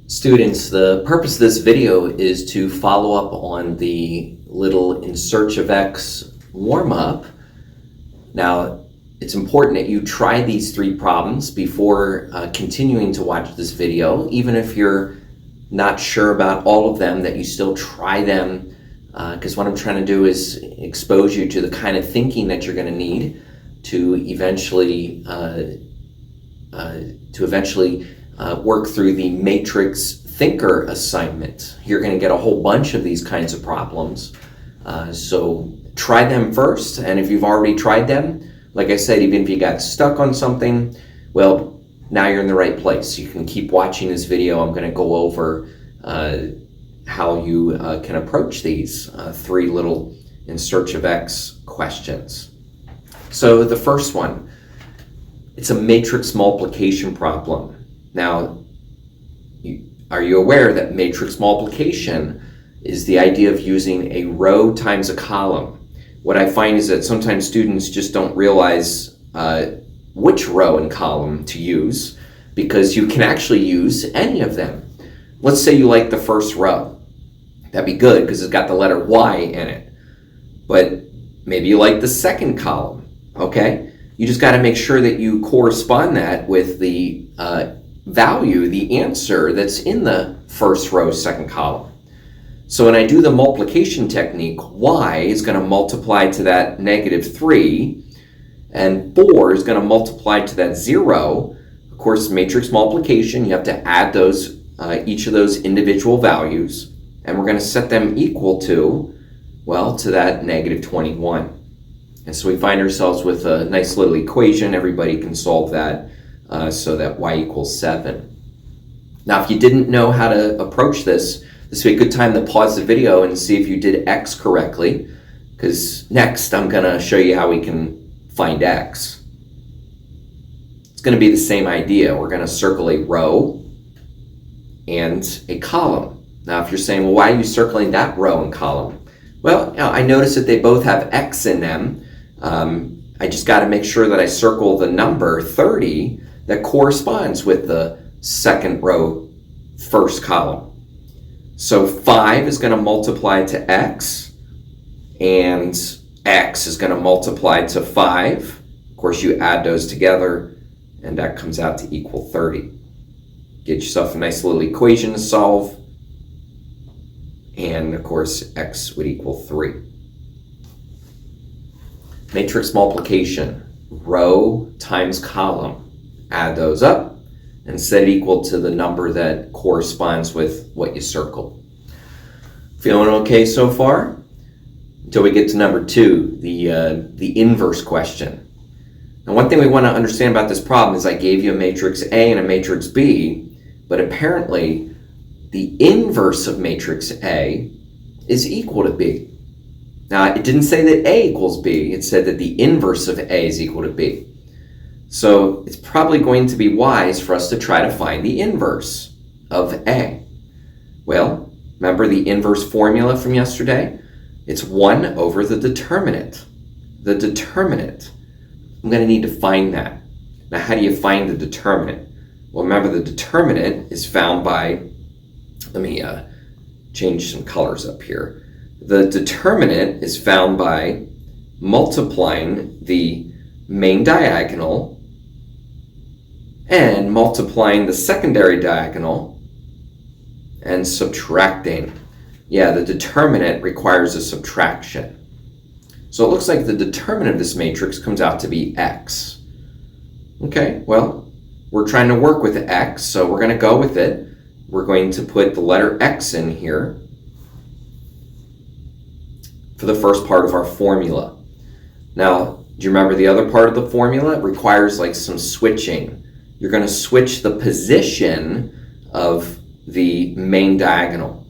Students, the purpose of this video is to follow up on the little In Search of X warm-up. Now, it's important that you try these three problems before continuing to watch this video. Even if you're not sure about all of them, that you still try them, because what I'm trying to do is expose you to the kind of thinking that you're going to need to eventually work through the Matrix Thinker assignment. You're going to get a whole bunch of these kinds of problems. So try them first, and if you've already tried them, like I said, even if you got stuck on something, well, now you're in the right place. You can keep watching this video. I'm going to go over how you can approach these three little In Search of X questions. So the first one, it's a matrix multiplication problem. Now, are you aware that matrix multiplication is the idea of using a row times a column? What I find is that sometimes students just don't realize which row and column to use, because you can actually use any of them. Let's say you like the first row. That'd be good because it's got the letter Y in it. But maybe you like the second column, okay? You just got to make sure that you correspond that with the value, the answer that's in the first row, second column. So when I do the multiplication technique, Y is going to multiply to that -3, and 4 is going to multiply to that 0. Of course, matrix multiplication, you have to add those, each of those individual values, and we're going to set them equal to, well, to that -21. And so we find ourselves with a nice little equation. Everybody can solve that, so that Y equals 7. Now, if you didn't know how to approach this would be a good time to pause the video and see if you did X correctly, because next I'm going to show you how we can find X. It's going to be the same idea. We're going to circle a row and a column. Now, if you're saying, well, why are you circling that row and column? Well, I notice that they both have X in them. I just got to make sure that I circle the number 30 that corresponds with the second row, first column. So 5 is going to multiply to X, and X is going to multiply to 5. Of course, you add those together, and that comes out to equal 30. Get yourself a nice little equation to solve, and of course, X would equal 3. Matrix multiplication, row times column. Add those up and set it equal to the number that corresponds with what you circled. Feeling okay so far? Until we get to number 2, the inverse question. Now, one thing we want to understand about this problem is I gave you a matrix A and a matrix B, but apparently the inverse of matrix A is equal to B. Now, it didn't say that A equals B. It said that the inverse of A is equal to B. So it's probably going to be wise for us to try to find the inverse of A. Well, remember the inverse formula from yesterday? It's 1 over the determinant. The determinant. I'm going to need to find that. Now, how do you find the determinant? Well, remember the determinant is found by, let me change some colors up here. The determinant is found by multiplying the main diagonal and multiplying the secondary diagonal and subtracting. Yeah, the determinant requires a subtraction. So it looks like the determinant of this matrix comes out to be X. Okay, well, we're trying to work with X, so we're going to go with it. We're going to put the letter X in here for the first part of our formula. Now, do you remember the other part of the formula? It requires like some switching. You're going to switch the position of the main diagonal.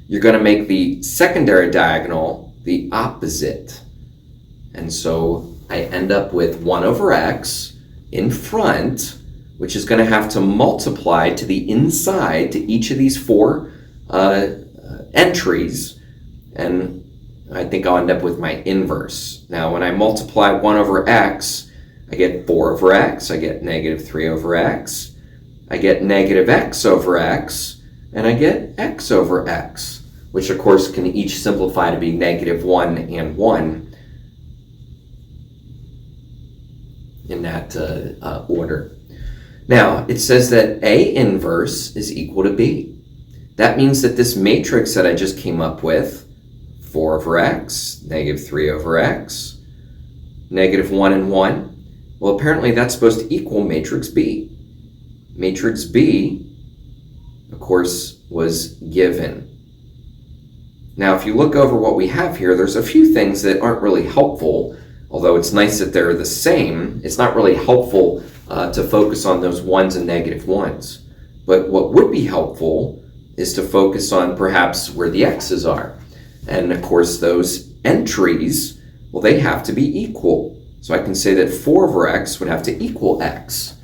You're going to make the secondary diagonal the opposite. And so I end up with 1 over X in front, which is going to have to multiply to the inside to each of these 4 entries. And I think I'll end up with my inverse. Now, when I multiply 1 over X, I get 4 over X, I get -3 over X, I get -X over X, and I get x over x, which of course can each simplify to be -1 and 1 in that order. Now, it says that A inverse is equal to B. That means that this matrix that I just came up with, 4 over x, -3 over x, -1 and 1, well, apparently that's supposed to equal matrix B. Matrix B, of course, was given. Now, if you look over what we have here, there's a few things that aren't really helpful. Although it's nice that they're the same, it's not really helpful to focus on those 1s and -1s. But what would be helpful is to focus on perhaps where the x's are. And of course, those entries, well, they have to be equal. So I can say that 4 over x would have to equal x.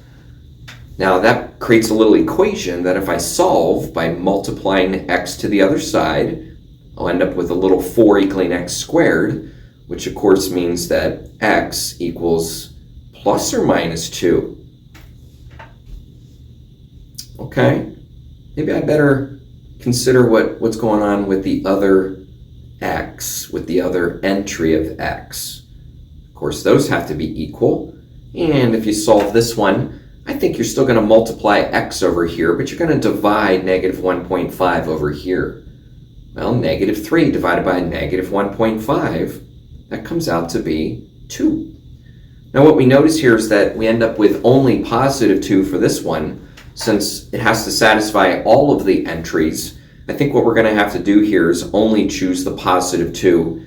Now that creates a little equation that if I solve by multiplying x to the other side, I'll end up with a little 4 equaling x squared, which of course means that x equals plus or minus 2. Okay, maybe I better consider what's going on with the other x, with the other entry of x. Of course, those have to be equal. And if you solve this one, I think you're still going to multiply x over here, but you're going to divide -1.5 over here. Well, -3 divided by -1.5, that comes out to be 2. Now what we notice here is that we end up with only +2 for this one, since it has to satisfy all of the entries. I think what we're going to have to do here is only choose the +2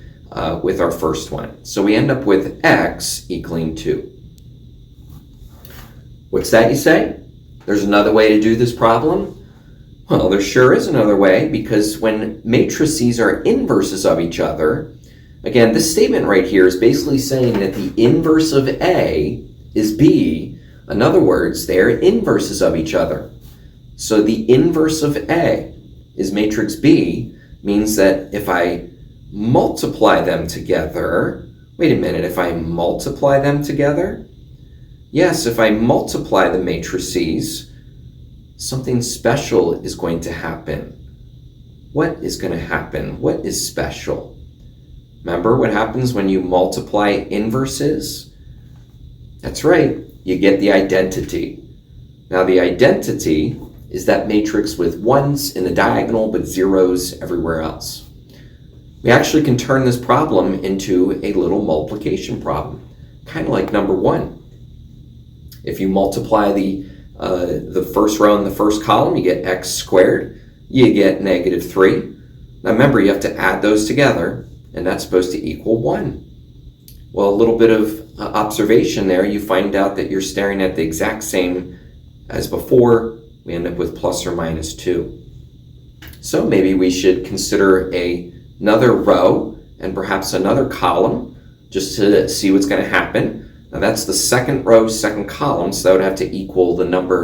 with our first one. So we end up with x equaling 2. What's that, you say? There's another way to do this problem? Well, there sure is another way, because when matrices are inverses of each other, again, this statement right here is basically saying that the inverse of A is B. In other words, they're inverses of each other. So the inverse of A is matrix B, means that if I multiply them together, wait a minute, if I multiply them together? Yes, if I multiply the matrices, something special is going to happen. What is going to happen? What is special? Remember what happens when you multiply inverses? That's right, you get the identity. Now the identity is that matrix with 1s in the diagonal but 0s everywhere else. We actually can turn this problem into a little multiplication problem, kind of like number 1. If you multiply the first row in the first column, you get x squared, you get -3. Now remember, you have to add those together, and that's supposed to equal 1. Well, a little bit of observation there, you find out that you're staring at the exact same as before. We end up with plus or minus 2. So maybe we should consider another row and perhaps another column just to see what's going to happen. Now that's the second row, second column, so that would have to equal the number,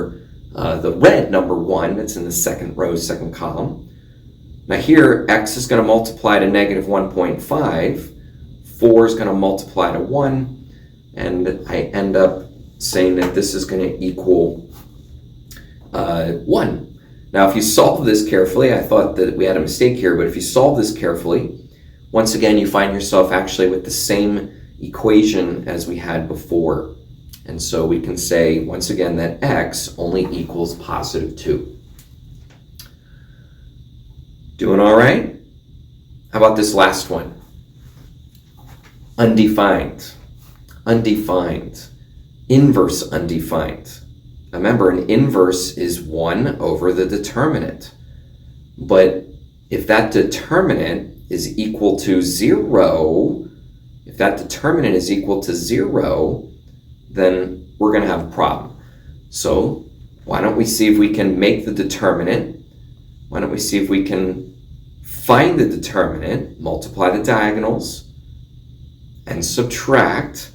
the red number 1 that's in the second row, second column. Now here, x is going to multiply to -1.5, 4 is going to multiply to 1, and I end up saying that this is going to equal 1. Now if you solve this carefully, I thought that we had a mistake here, but if you solve this carefully, once again you find yourself actually with the same equation as we had before. And so we can say, once again, that x only equals +2. Doing all right? How about this last one? Undefined. Undefined. Inverse undefined. Now remember, an inverse is 1 over the determinant. But if that determinant is equal to 0, if that determinant is equal to 0, then we're going to have a problem. So why don't we see if we can make the determinant? Why don't we see if we can find the determinant, multiply the diagonals, and subtract,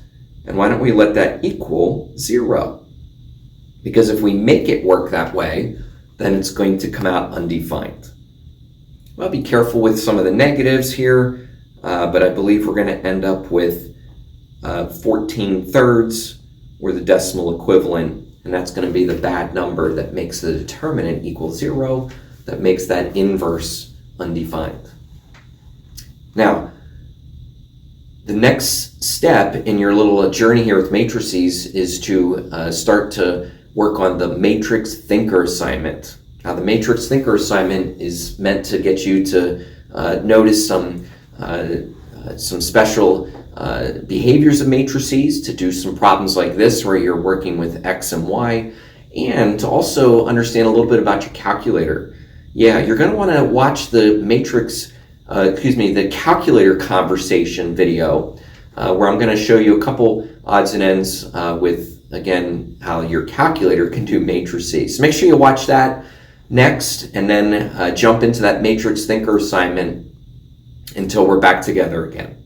and why don't we let that equal 0? Because if we make it work that way, then it's going to come out undefined. Well, be careful with some of the negatives here, but I believe we're going to end up with 14/3 or the decimal equivalent, and that's going to be the bad number that makes the determinant equal 0. that makes that inverse undefined. Now, the next step in your little journey here with matrices is to start to work on the matrix thinker assignment. Now, the matrix thinker assignment is meant to get you to notice some special behaviors of matrices, to do some problems like this where you're working with X and Y, and to also understand a little bit about your calculator. Yeah, you're going to want to watch the the calculator conversation video, where I'm going to show you a couple odds and ends with, again, how your calculator can do matrices. So make sure you watch that next, and then jump into that matrix thinker assignment until we're back together again.